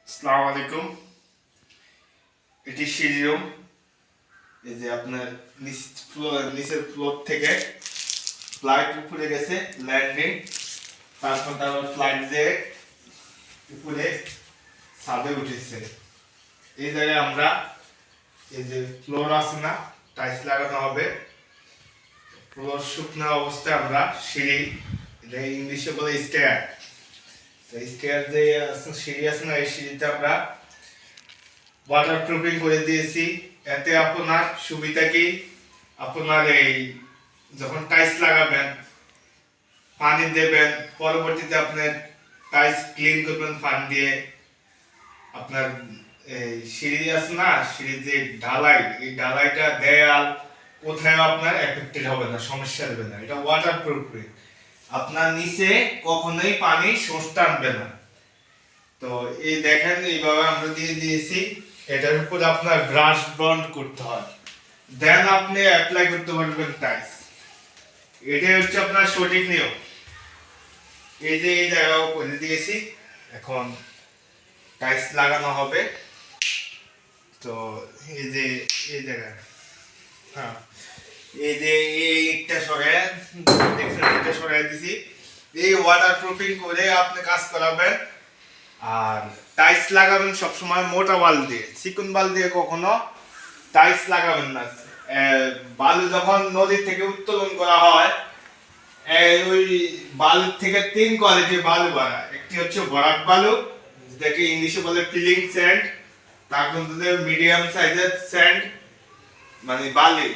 আসসালামু আলাইকুম। এটি সিঁড়ি রুম। এই যে আপনার নিচের ফ্লোর থেকে ফ্লাইট উপরে গেছে ল্যান্ডিং, তারপর ফ্লাইট যে উপরে ছাদে উঠেছে। এই জায়গায় আমরা এই যে ফ্লোর আছে না, টাইলস লাগানো হবে। ফ্লোর শুকনো অবস্থায় আমরা সিঁড়ি, এটা ইংলিশে বলে স্টেয়ার, স্টেয়ার যে সিঁড়ি আছে না, এই সিঁড়িতে আমরা ওয়াটারপ্রুফিং করে দিয়েছি। এতে আপনার সুবিধা কি, আপনার এই যখন টাইলস লাগাবেন, পানি দেবেন, পরবর্তীতে আপনার টাইলস ক্লিন করবেন পানি দিয়ে। আপনার এই সিঁড়ি আছে না, সিঁড়ির যে ঢালাই, এই ঢালাইটা দেয়াল কোথায় আপনার এফেক্টেড হবে না, সমস্যা হবে না। এটা ওয়াটারপ্রুফিং, আপনার নিচে কখনোই পানি শোষ টানবে না। তো এই দেখেন এইভাবে আমরা দিয়ে দিয়েছি। এটার উপর আপনার ব্রাশ বন্ড করতে হয়, দেন আপনি অ্যাপ্লাই করতে পারবেন টাইলস। এটাই হচ্ছে আপনার সঠিক নিয়ম। এই যে এই জায়গাও করে দিয়েছি, এখন টাইলস লাগানো হবে। তো এই যে এই জায়গা, হ্যাঁ, এই যে এই ইটটা সরাই দেখছেন, ইটটা সরাই দিছি। এই ওয়াটারপ্রুফিং করে আপনি কাজ করাবেন। আর টাইলস লাগাবেন সবসময় মোটা বাল দিয়ে, চিকন বাল দিয়ে কখনো টাইলস লাগাবেন না। বালু যখন নদী থেকে উত্তোলন করা হয়, ওই বালুর থেকে তিন কোয়ালিটির বালু বানায়। একটি হচ্ছে ভরাট বালু, যেটাকে ইংলিশে বলে ফিলিং স্যান্ড। তারপর মিডিয়াম সাইজের স্যান্ড, মানে বালি,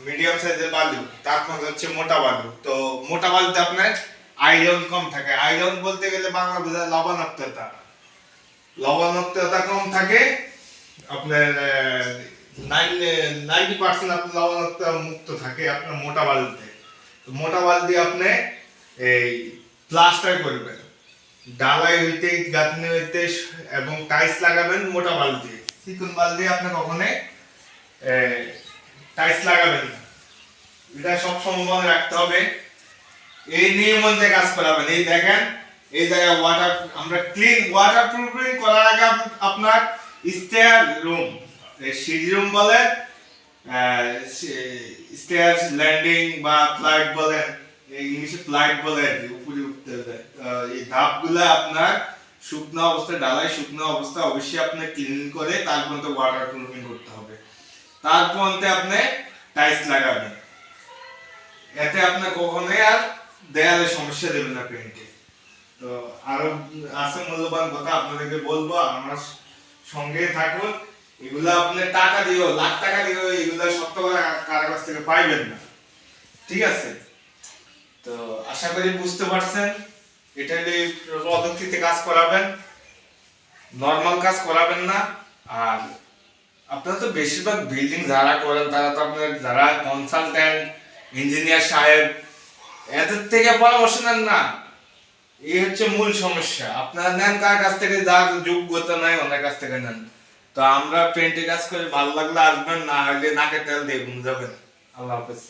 মিডিয়াম সাইজের বালু। তারপর হচ্ছে মোটা বালু। তো মোটা বালুতে আপনার আয়রন কম থাকে। আয়রন বলতে গেলে বাংলা বোঝায় লবণাক্ততা। লবণাক্ততা কম থাকে আপনার, 90% আপনার লবণাক্ততা মুক্ত থাকে আপনার মোটা বালুতে। তো মোটা বালতি আপনি এই প্লাস্টার করবেন, ডালাই হইতে গাঁথনি হইতে, এবং টাইলস লাগাবেন মোটা বালতি। চিকন বালতি আপনি কখনোই টাইলস লাগাবেন না। এটা সবসময় মনে রাখতে হবে। এই নিয়ম অনুযায়ী কাজ করাবেন। এই দেখেন এই জায়গায় আমরা ক্লিন ওয়াটারপ্রুফিং করার আগে আপনার স্টেয়ার রুম, সিঁড়ি রুম বলে, স্টেয়ার ল্যান্ডিং বা ফ্লাইট বলে, ইংলিশে ফ্লাইট বলে, উপরে উঠতে হবে। এই ধাপগুলো আপনার শুকনো অবস্থায়, ঢালাই শুকনো অবস্থায় অবশ্যই আপনি ক্লিন করে তারপর ওয়াটারপ্রুফিং করতে হবে। তারপর আপনি টাইলস লাগাবেন। এতে আপনি কখনোই আর দেয়ালে সমস্যা দেবে না পেইন্টে। তো আরো আছে মূল্যবান কথা আপনাদেরকে বলবো, আমার সঙ্গে থাকুন। এগুলো আপনি টাকা দিও, লাখ টাকা দিও, এগুলো সত্য করে কারো কাছ থেকে পাইবেন না, ঠিক আছে? তো আশা করি বুঝতে পারছেন। এটা পদ্ধতিতে কাজ করাবেন, নরমাল কাজ করাবেন না। আর আপনারা তো বেশিরভাগ বিল্ডিং যারা করেন, তারা তো আপনার যারা কনসালট্যান্ট, ইঞ্জিনিয়ার সাহেব, এদের থেকে পরামর্শ নেন না। এই হচ্ছে মূল সমস্যা। আপনারা নেন কার কাছ থেকে, যার যোগ্যতা নাই ওনার কাছ থেকে নেন। তো আমরা পেন্টে কাজ করে, ভালো লাগলে আসবেন, না হলে নাকে তেল দিয়ে ঘুম যাবেন। আল্লাহ হাফেজ।